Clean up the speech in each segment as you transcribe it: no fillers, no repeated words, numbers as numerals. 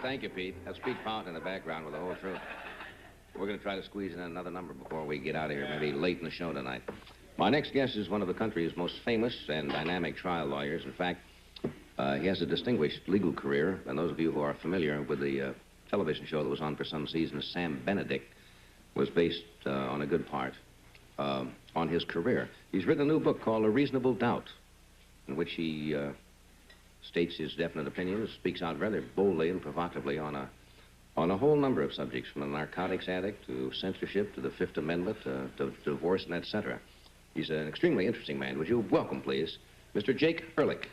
Thank you, Pete. That's Pete Fountain in the background with the whole truth. We're going to try to squeeze in another number before we get out of here, maybe late in the show tonight. My next guest is one of the country's most famous and dynamic trial lawyers. In fact, he has a distinguished legal career, and those of you who are familiar with the television show that was on for some seasons, Sam Benedict, was based on a good part on his career. He's written a new book called A Reasonable Doubt, in which he states his definite opinions, speaks out rather boldly and provocatively on a whole number of subjects, from a narcotics addict to censorship to the Fifth Amendment to divorce and etc. He's an extremely interesting man. Would you welcome, please, Mr. Jake Ehrlich.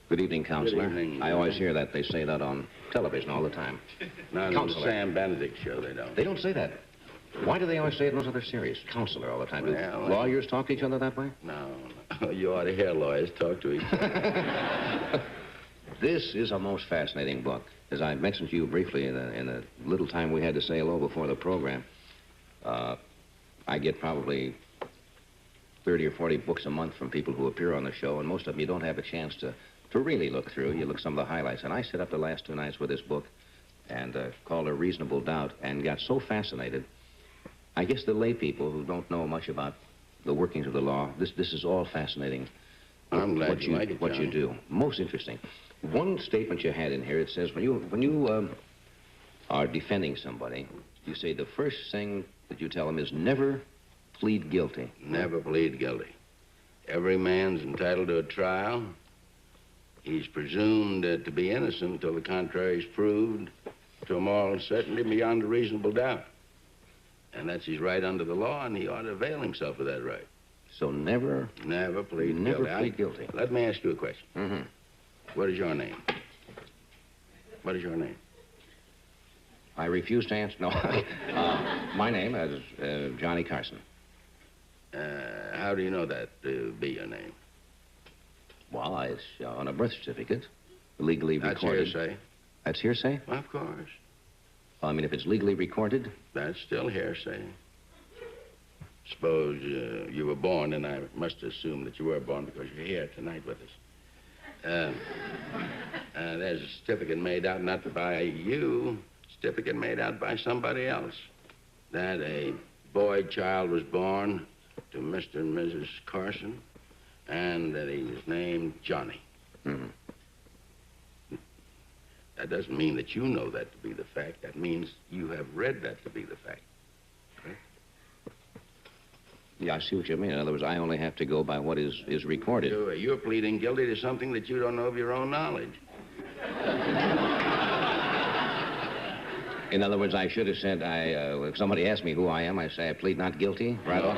Good evening, Counselor. Good evening. I always hear that. They say that on television all the time. Not on the Sam Benedict show, they don't. They don't say that. Why do they always say it in those other series? Counselor all the time. Well, do lawyers talk to each other that way? No. You ought to hear lawyers talk to each other. This is a most fascinating book. As I mentioned to you briefly in the little time we had to say hello before the program, I get probably 30 or 40 books a month from people who appear on the show, and most of them you don't have a chance to really look through. You look some of the highlights. And I sat up the last 2 nights with this book and called A Reasonable Doubt and got so fascinated. I guess the lay people who don't know much about the workings of the law, this is all fascinating. I'm glad you like it, what you do. Most interesting. One statement you had in here, it says when you are defending somebody, you say the first thing that you tell them is never plead guilty. Never plead guilty. Every man's entitled to a trial. He's presumed to be innocent until the contrary is proved to a moral certainty beyond a reasonable doubt. And that's his right under the law, and he ought to avail himself of that right. So never plead guilty. Let me ask you a question. Mm-hmm. What is your name? What is your name? I refuse to answer. No. My name is Johnny Carson. How do you know that to be your name? Well, it's on a birth certificate, legally recorded. That's hearsay. That's hearsay? Well, of course. Well, I mean, if it's legally recorded? That's still hearsay. Suppose you were born, and I must assume that you were born because you're here tonight with us. There's a certificate made out not by you, certificate made out by somebody else. That a boy child was born to Mr. and Mrs. Carson, and that he was named Johnny. Mm-hmm. That doesn't mean that you know that to be the fact. That means you have read that to be the fact. Okay? Yeah, I see what you mean. In other words, I only have to go by what is recorded. You're pleading guilty to something that you don't know of your own knowledge. In other words, I should have said, if somebody asked me who I am, I say I plead not guilty, right off.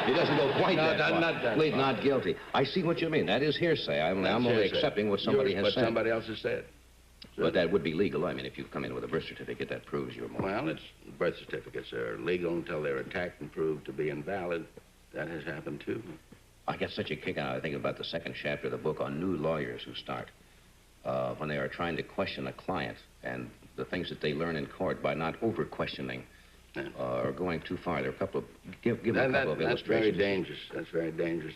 It doesn't go quite that far. Not that plead far. not guilty. I see what you mean. That is hearsay. I'm only accepting what somebody has said. What somebody else has said. But that would be legal. I mean, if you come in with a birth certificate, that proves you're more. Well, birth certificates are legal until they're attacked and proved to be invalid. That has happened, too. I get such a kick out, I think, about the second chapter of the book on new lawyers who start when they are trying to question a client and the things that they learn in court by not over-questioning or going too far. There are a couple of... Give a couple of illustrations. That's very dangerous. That's very dangerous.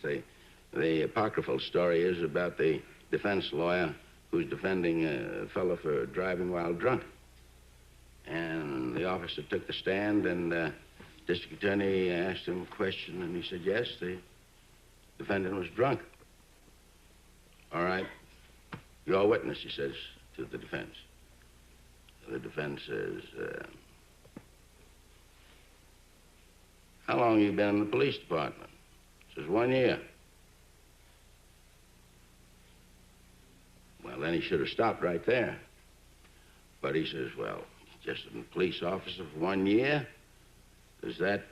The apocryphal story is about the defense lawyer who's defending a fellow for driving while drunk. And the officer took the stand, and district attorney asked him a question, and he said, yes, the defendant was drunk. All right. You're a witness, he says to the defense. The defense says, how long have you been in the police department? He says, 1 year. Well, then he should have stopped right there. But he says, well, just a police officer for 1 year? Does that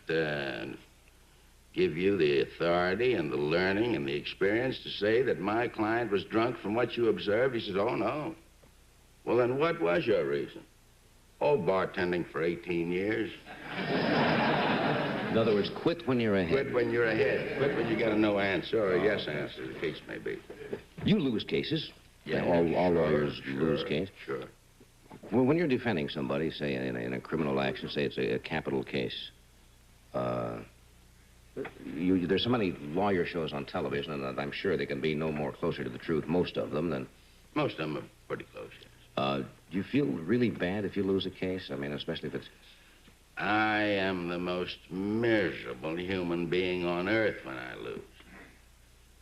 give you the authority and the learning and the experience to say that my client was drunk from what you observed? He says, oh, no. Well, then what was your reason? Oh, bartending for 18 years. In other words, quit when you're ahead. Quit when you're ahead. Quit when you got a no answer or a yes answer, the case may be. You lose cases. Yeah, all lawyers lose case. Sure. Well, when you're defending somebody, say in a criminal action, say it's a capital case, there's so many lawyer shows on television, and I'm sure they can be no more closer to the truth, most of them, than... Most of them are pretty close, yes. Do you feel really bad if you lose a case? I mean, especially if it's... I am the most miserable human being on earth when I lose.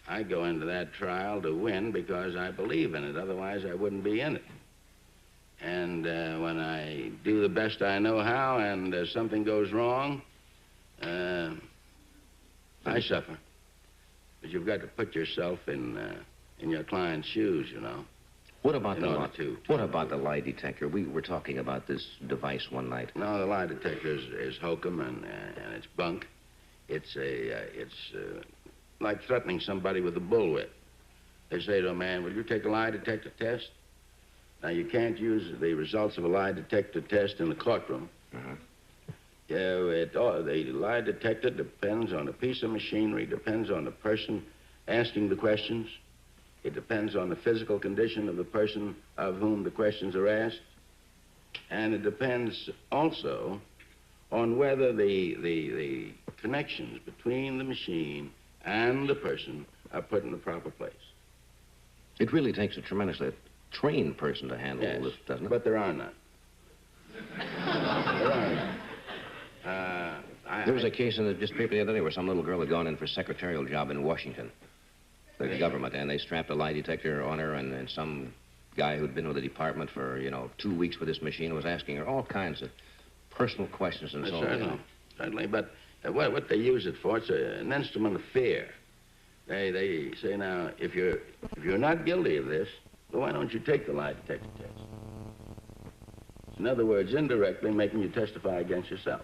I go into that trial to win because I believe in it. Otherwise, I wouldn't be in it. And when I do the best I know how and something goes wrong, I suffer. But you've got to put yourself in your client's shoes, you know. What about the lie detector? We were talking about this device one night. No, the lie detector is hokum and it's bunk. It's like threatening somebody with a bullwhip. They say to a man, "Will you take a lie detector test?" Now, you can't use the results of a lie detector test in the courtroom. Uh-huh. The lie detector depends on a piece of machinery, depends on the person asking the questions. It depends on the physical condition of the person of whom the questions are asked. And it depends also on whether the connections between the machine and the person are put in the proper place. It really takes a tremendously trained person to handle Yes, this, doesn't it? But there are none. There are none. There was a case in the newspaper the other day where some little girl had gone in for a secretarial job in Washington, the government, and they strapped a lie detector on her, and some guy who'd been with the department for, 2 weeks with this machine was asking her all kinds of personal questions and so on. Certainly, but what they use it for, it's an instrument of fear. They say, now, if you're not guilty of this, well, why don't you take the lie detector test? In other words, indirectly making you testify against yourself.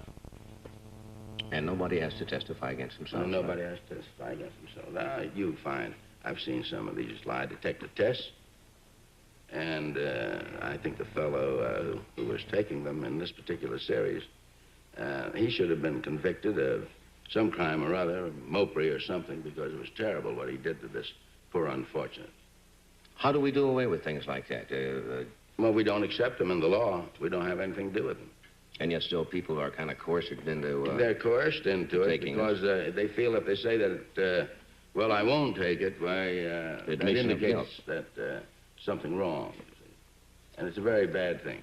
And nobody has to testify against himself. No, nobody has to testify against himself. Now, you find, I've seen some of these lie detector tests, and I think the fellow who was taking them in this particular series, he should have been convicted of some crime or other, mopery or something, because it was terrible what he did to this poor unfortunate. How do we do away with things like that? Well, we don't accept them in the law. We don't have anything to do with them. And yet still people are kind of coerced into... They're coerced into it because they feel if they say that, well, I won't take it, why, that indicates that something wrong. And it's a very bad thing.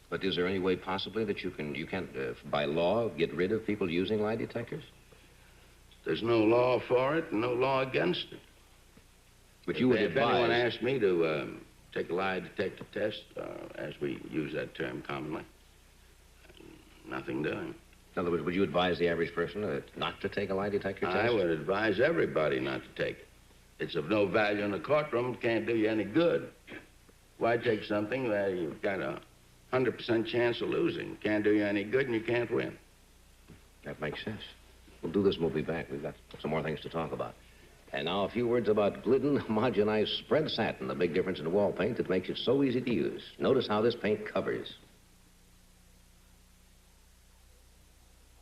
But is there any way possibly that you can't, by law, get rid of people using lie detectors? There's no law for it and no law against it. But you would advise... If anyone asked me to take a lie detector test, as we use that term commonly, nothing doing. In other words, would you advise the average person not to take a lie detector test? I would advise everybody not to take it. It's of no value in the courtroom. It can't do you any good. Why take something where you've got a 100% chance of losing? Can't do you any good and you can't win. That makes sense. We'll do this and we'll be back. We've got some more things to talk about. And now a few words about Glidden homogenized spread satin, the big difference in wall paint that makes it so easy to use. Notice how this paint covers.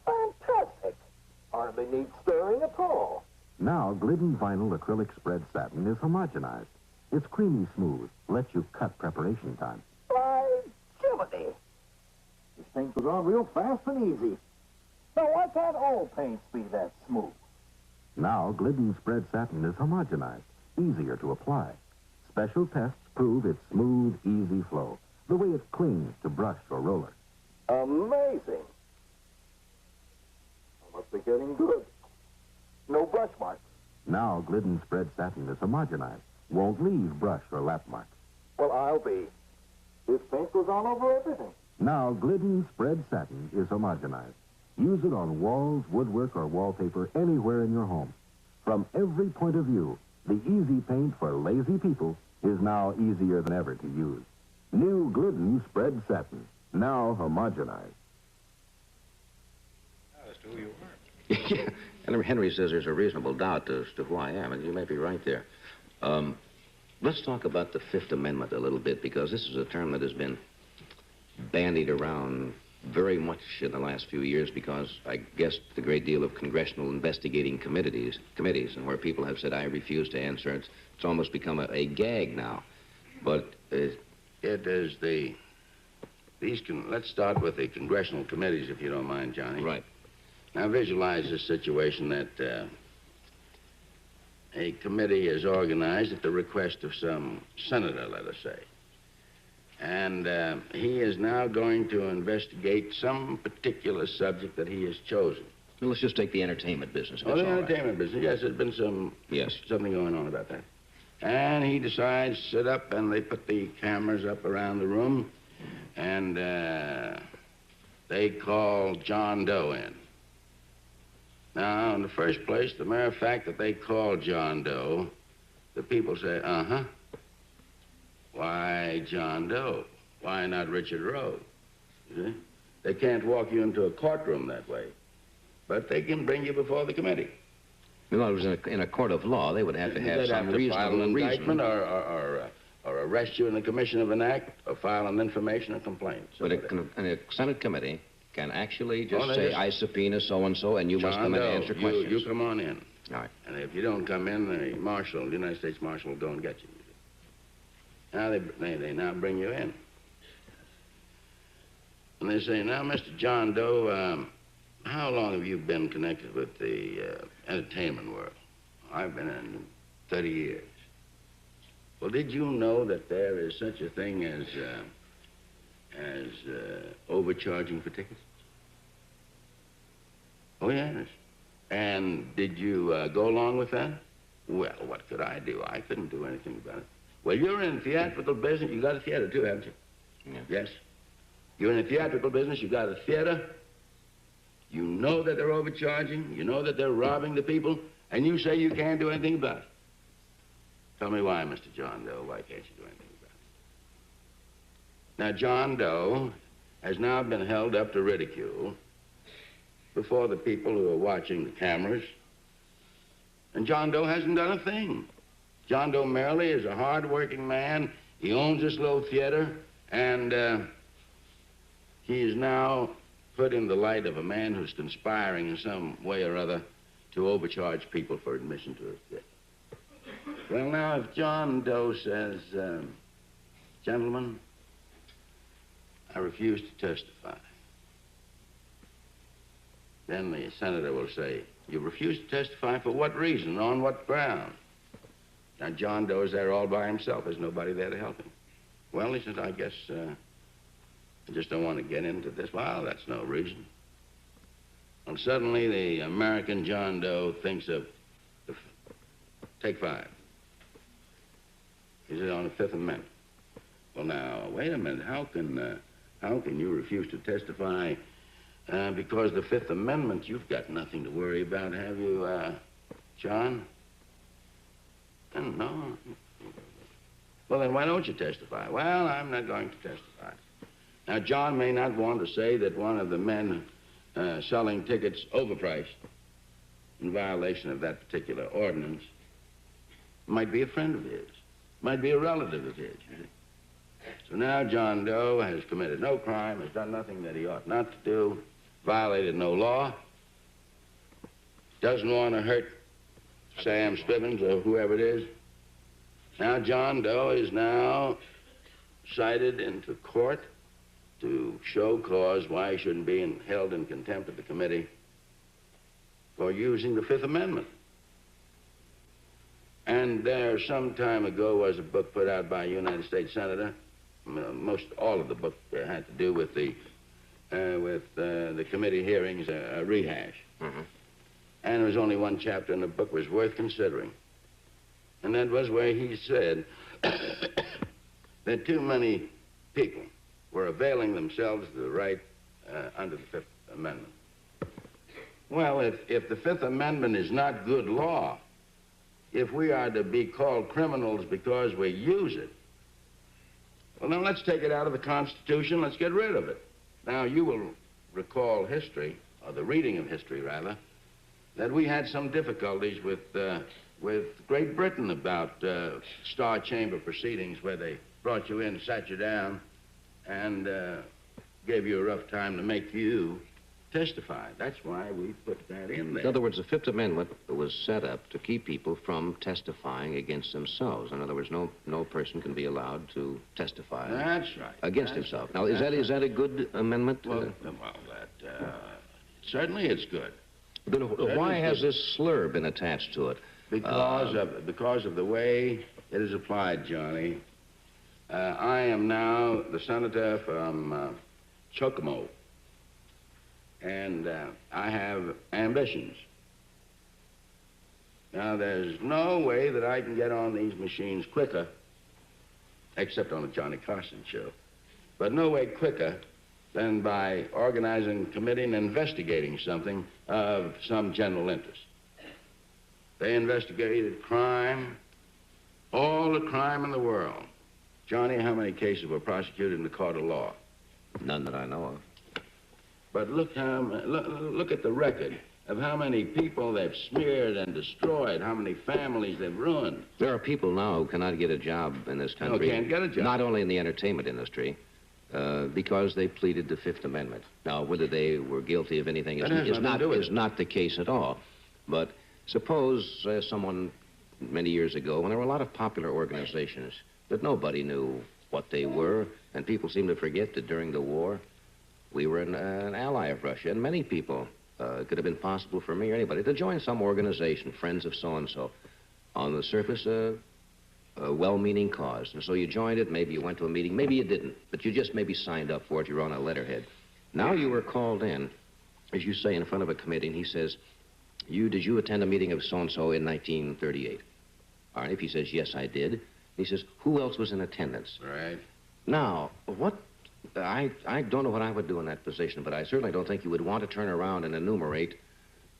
Fantastic. Hardly needs stirring at all. Now, Glidden vinyl acrylic spread satin is homogenized. It's creamy smooth, lets you cut preparation time. By Jiminy. This paint goes on real fast and easy. Now, why can't all paints be that smooth? Now, Glidden spread satin is homogenized, easier to apply. Special tests prove its smooth, easy flow, the way it clings to brush or roller. Amazing. I must be getting good. No brush marks. Now, Glidden spread satin is homogenized, won't leave brush or lap marks. Well, I'll be. This paint goes on over everything. Now, Glidden spread satin is homogenized. Use it on walls, woodwork, or wallpaper anywhere in your home. From every point of view, the easy paint for lazy people is now easier than ever to use. New Glidden spread satin, now homogenized. As to who you are. Yeah, and Henry says there's a reasonable doubt as to who I am, and you may be right there. Let's talk about the Fifth Amendment a little bit, because this is a term that has been bandied around very much in the last few years because I guess the great deal of congressional investigating committees, and where people have said, I refuse to answer, it's almost become a gag now. But It is the... Let's start with the congressional committees, if you don't mind, Johnny. right. Now, visualize this situation that a committee is organized at the request of some senator, let us say. And he is now going to investigate some particular subject that he has chosen. Well, let's just take the entertainment business. Oh, the entertainment business. Yes, there's been something going on about that. And he decides to sit up, and they put the cameras up around the room, and they call John Doe in. Now, in the first place, the mere fact that they call John Doe, the people say, uh-huh. Why John Doe? Why not Richard Rowe? You see? They can't walk you into a courtroom that way, but they can bring you before the committee. In other words, in a court of law, they would have to have some reasonable reason. They'd have to file an indictment or arrest you in the commission of an act or file an information or complaint. But a Senate committee can actually just say, I subpoena so-and-so, and you must come in and answer questions. You come on in. All right. And if you don't come in, the United States Marshal will go and get you. Now they now bring you in. And they say, now, Mr. John Doe, how long have you been connected with the entertainment world? I've been in 30 years. Well, did you know that there is such a thing as overcharging for tickets? Oh, yes. And did you go along with that? Well, what could I do? I couldn't do anything about it. Well, you're in the theatrical business. You got a theater, too, haven't you? Yeah. Yes. You're in the theatrical business. You got a theater. You know that they're overcharging. You know that they're robbing the people. And you say you can't do anything about it. Tell me why, Mr. John Doe. Why can't you do anything about it? Now, John Doe has now been held up to ridicule before the people who are watching the cameras. And John Doe hasn't done a thing. John Doe merely is a hard-working man. He owns this little theater, and he is now put in the light of a man who's conspiring in some way or other to overcharge people for admission to his theater. Well, now, if John Doe says, gentlemen, I refuse to testify, then the senator will say, you refuse to testify for what reason, on what ground? Now, John Doe is there all by himself. There's nobody there to help him. Well, he says, I guess I just don't want to get into this. Well, that's no reason. And suddenly the American John Doe thinks of take 5. He says on the Fifth Amendment. Well, now, wait a minute. How can you refuse to testify because the Fifth Amendment, you've got nothing to worry about, have you, John? No. Well, then why don't you testify? Well, I'm not going to testify. Now, John may not want to say that one of the men selling tickets overpriced in violation of that particular ordinance might be a friend of his, might be a relative of his. So now John Doe has committed no crime, has done nothing that he ought not to do, violated no law, doesn't want to hurt Sam Spivens or whoever it is. Now John Doe is now cited into court to show cause why he shouldn't be held in contempt of the committee for using the Fifth Amendment. And there, some time ago, was a book put out by a United States senator. Most all of the book had to do with the committee hearings, a rehash. Mm-hmm. And there was only one chapter in the book was worth considering. And that was where he said that too many people were availing themselves of the right under the Fifth Amendment. Well, if the Fifth Amendment is not good law, if we are to be called criminals because we use it, well, then let's take it out of the Constitution. Let's get rid of it. Now, you will recall history, or the reading of history, rather, that we had some difficulties with Great Britain about Star Chamber proceedings where they brought you in, sat you down, and gave you a rough time to make you testify. That's why we put that in there. In other words, the Fifth Amendment was set up to keep people from testifying against themselves. In other words, no person can be allowed to testify That's right. against That's himself. right. Now, is that a good amendment? Well, certainly it's good. Then why has this slur been attached to it? Because of the way it is applied, Johnny. I am now the senator from Chocomo. And I have ambitions. Now, there's no way that I can get on these machines quicker, except on the Johnny Carson show, but no way quicker than by organizing a committee and investigating something of some general interest. They investigated crime, all the crime in the world. Johnny, how many cases were prosecuted in the court of law? None that I know of. But look at the record of how many people they've smeared and destroyed, how many families they've ruined. There are people now who cannot get a job in this country. No, can't get a job. Not only in the entertainment industry, because they pleaded the Fifth Amendment. Now, whether they were guilty of anything is not the case at all. But suppose someone many years ago, when there were a lot of popular organizations that nobody knew what they were, and people seem to forget that during the war, we were an ally of Russia, and many people, it could have been possible for me or anybody, to join some organization, Friends of so-and-so. On the surface, a well-meaning cause. And so you joined it, maybe you went to a meeting, maybe you didn't, but you just maybe signed up for it, you were on a letterhead. Now you were called in, as you say, in front of a committee, and he says, did you attend a meeting of so-and-so in 1938? All right, if he says, yes, I did. He says, who else was in attendance? Right. Now, I don't know what I would do in that position, but I certainly don't think you would want to turn around and enumerate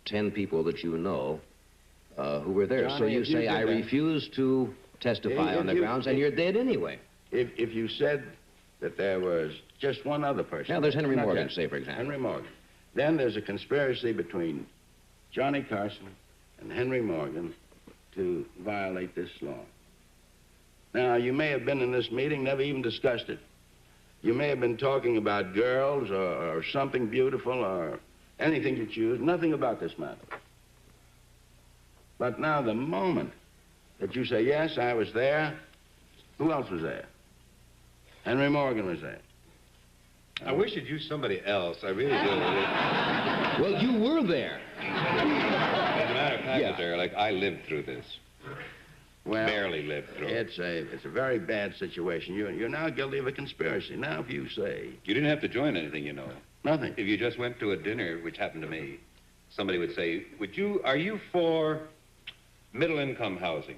10 people that you know who were there. Johnny, so you say, I refuse to testify on the grounds, and you're dead anyway. If you said that there was just one other person. Now, there's Henry Morgan, say, for example. Henry Morgan. Then there's a conspiracy between Johnny Carson and Henry Morgan to violate this law. Now, you may have been in this meeting, never even discussed it. You may have been talking about girls or something beautiful or anything you choose, nothing about this matter. But now the moment that you say, yes, I was there, who else was there? Henry Morgan was there. I wish you'd use somebody else. I really do. Well, you were there. As a matter of fact, Mr. Ehrlich, I lived through this. Well, barely lived through it. It's a very bad situation. You're now guilty of a conspiracy. Now, if you say... You didn't have to join anything, you know. Nothing. If you just went to a dinner, which happened to me, somebody would say, are you for middle-income housing,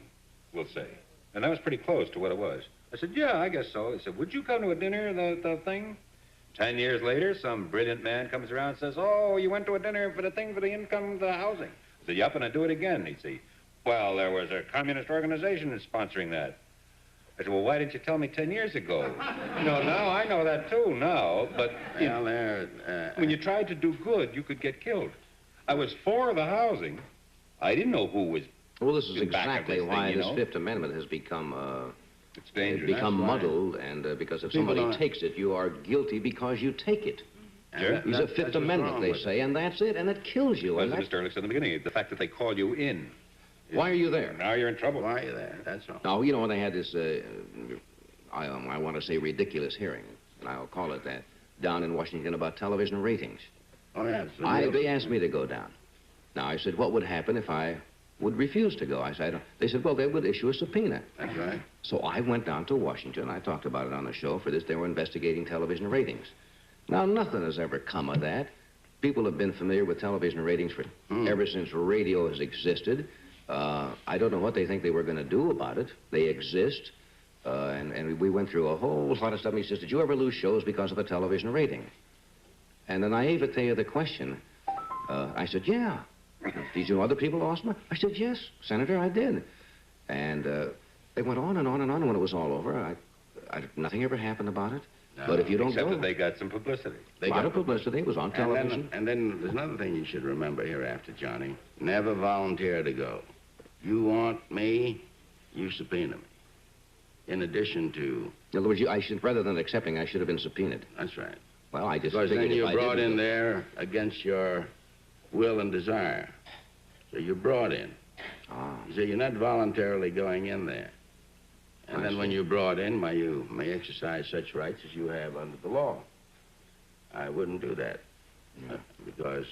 we'll say. And that was pretty close to what it was. I said, yeah, I guess so. He said, would you come to a dinner, the thing? 10 years later, some brilliant man comes around and says, oh, you went to a dinner for the thing for the income, the housing. I said, yep, and I'd do it again. He'd say, well, there was a communist organization that's sponsoring that. I said, well, why didn't you tell me 10 years ago? Now I know that, too, now, but when you tried to do good, you could get killed. I was for the housing. I didn't know who was... Well, this is exactly why this Fifth Amendment has become... it's dangerous. It's become muddled, and because if somebody takes it, you are guilty because you take it. Sure. He's a Fifth Amendment, they say, and that's it, and it kills you. Well, as Mr. Ehrlich said in the beginning, the fact that they call you in. Why are you there? Now you're in trouble. Why are you there? That's all. Now, you know, when they had this, I want to say ridiculous hearing, and I'll call it that, down in Washington about television ratings. Oh, yes. They asked me to go down. Now, I said, what would happen if I would refuse to go? I said, they said, well, they would issue a subpoena. That's right. So I went down to Washington. I talked about it on the show. For this, they were investigating television ratings. Now, nothing has ever come of that. People have been familiar with television ratings ever since radio has existed. I don't know what they think they were going to do about it. They exist. And we went through a whole lot of stuff. And he says, did you ever lose shows because of a television rating? And the naivete of the question, I said, yeah. Did you know other people lost them? I said, yes, Senator, I did. And they went on and on and on. And when it was all over, nothing ever happened about it. No, but if you don't go... Except that they got some publicity. A lot of publicity. It was on television. And then there's another thing you should remember hereafter, Johnny. Never volunteer to go. You want me, you subpoena me. In addition to... In other words, rather than accepting, I should have been subpoenaed. That's right. Well, I just Because figured then if you're I brought didn't in do- there against your will and desire. So you're brought in. Ah, So you're not voluntarily going in there. And I then when see. you're brought in, you may exercise such rights as you have under the law. I wouldn't do that. Because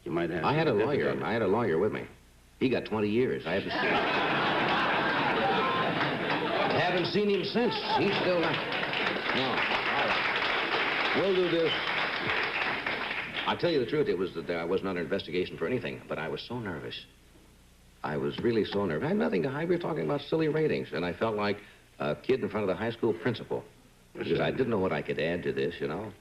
you might have... I had a some lawyer. difficulty. I had a lawyer with me. He got 20 years. I haven't seen him since. He's still not... No. All right. We'll do this. I'll tell you the truth. It was that I wasn't under investigation for anything, but I was so nervous. I was really so nervous. I had nothing to hide. We were talking about silly ratings, and I felt like a kid in front of the high school principal. Because I didn't know what I could add to this, you know.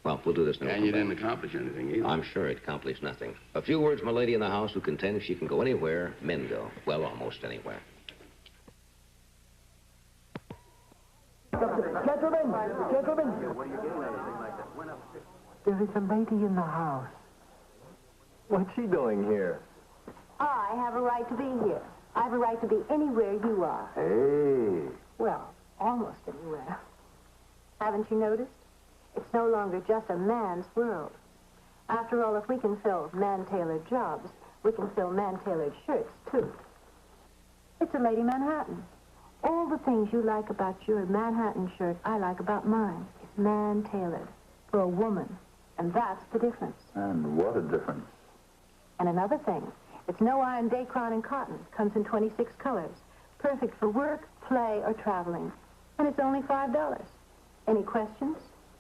Well, we'll do this now. And you didn't accomplish anything either. I'm sure it accomplished nothing. A few words from a lady in the house who contends she can go anywhere men go. Well, almost anywhere. Gentlemen, there is a lady in the house. What's she doing here? I have a right to be here. I have a right to be anywhere you are. Hey. Well, almost anywhere. Haven't you noticed? It's no longer just a man's world. After all, if we can fill man-tailored jobs, we can fill man-tailored shirts, too. It's a Lady Manhattan. All the things you like about your Manhattan shirt, I like about mine. It's man-tailored for a woman, and that's the difference. And what a difference. And another thing, it's no iron Dacron and cotton. Comes in 26 colors. Perfect for work, play, or traveling. And it's only $5. Any questions?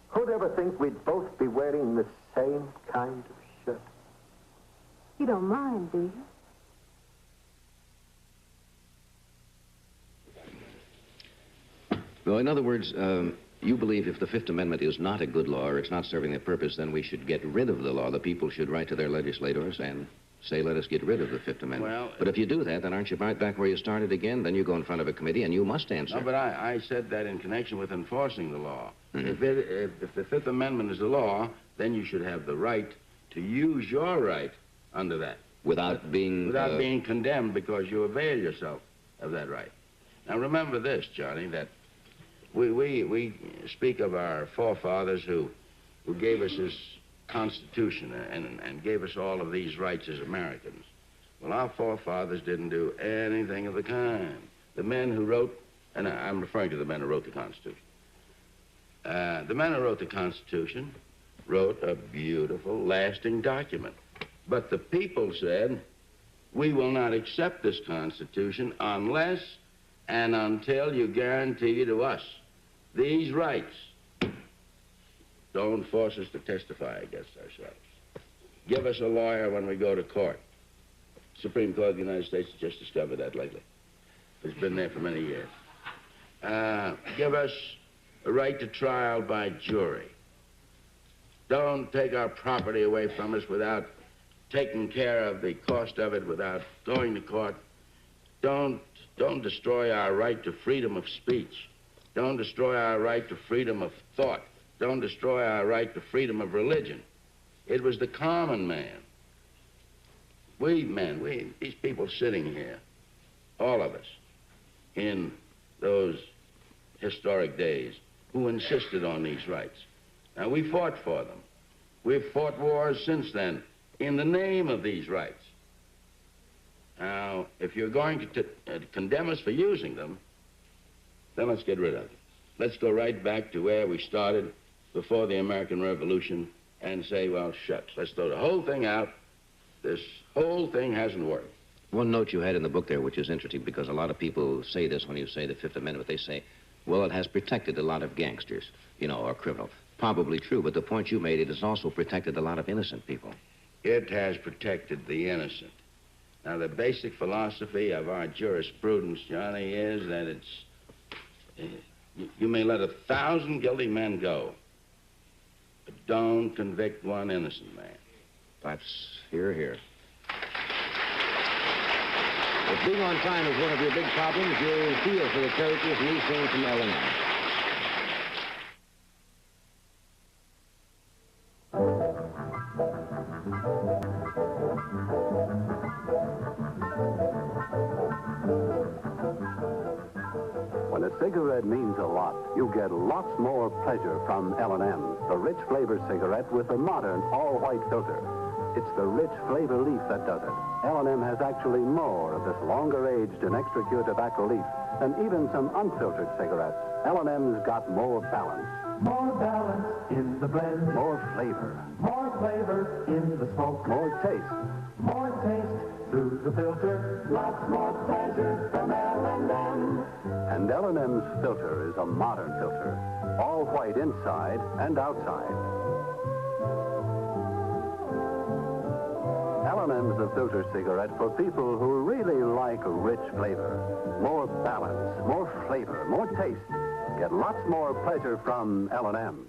Who'd ever think we'd both be wearing the same kind of shirt? You don't mind, do you? Well, in other words, you believe if the Fifth Amendment is not a good law or it's not serving their purpose, then we should get rid of the law. The people should write to their legislators and say, let us get rid of the Fifth Amendment. Well, but if you do that, then aren't you right back where you started again? Then you go in front of a committee and you must answer. No, but I said that in connection with enforcing the law. Mhm. If the Fifth Amendment is the law, then you should have the right to use your right under that. Without being... Without being condemned because you avail yourself of that right. Now, remember this, Johnny, that we speak of our forefathers who gave us this Constitution and gave us all of these rights as Americans. Well, our forefathers didn't do anything of the kind. The men who wrote, and I'm referring to the men who wrote the Constitution. The men who wrote the Constitution wrote a beautiful, lasting document. But the people said, we will not accept this Constitution unless and until you guarantee to us these rights. Don't force us to testify against ourselves. Give us a lawyer when we go to court. Supreme Court of the United States has just discovered that lately. It's been there for many years. Give us a right to trial by jury. Don't take our property away from us without taking care of the cost of it, without going to court. Don't destroy our right to freedom of speech. Don't destroy our right to freedom of thought. Don't destroy our right to freedom of religion. It was the common man. These people sitting here, all of us, in those historic days, who insisted on these rights. Now, we fought for them. We've fought wars since then in the name of these rights. Now, if you're going to condemn us for using them, then let's get rid of them. Let's go right back to where we started before the American Revolution and say, well, shucks, let's throw the whole thing out. This whole thing hasn't worked. One note you had in the book there, which is interesting, because a lot of people say this when you say the Fifth Amendment. They say, well, it has protected a lot of gangsters, you know, or criminals. Probably true, but the point you made, it has also protected a lot of innocent people. It has protected the innocent. Now, the basic philosophy of our jurisprudence, Johnny, is that it's... You may let 1,000 guilty men go, but don't convict one innocent man. That's here. If being on time is one of your big problems, you'll feel for the characters we sing from Illinois. When a cigarette means a lot. You get lots more pleasure from L&M, the rich flavor cigarette with the modern all-white filter. It's the rich flavor leaf that does it. L&M has actually more of this longer-aged and extra-pure tobacco leaf than even some unfiltered cigarettes. L&M's got more balance. More balance in the blend. More flavor. More flavor in the smoke. More taste. More taste through the filter. Lots more pleasure from L&M. And L&M's filter is a modern filter. All white inside and outside. L&M's the filter cigarette for people who really like rich flavor. More balance, more flavor, more taste. Get lots more pleasure from L&M.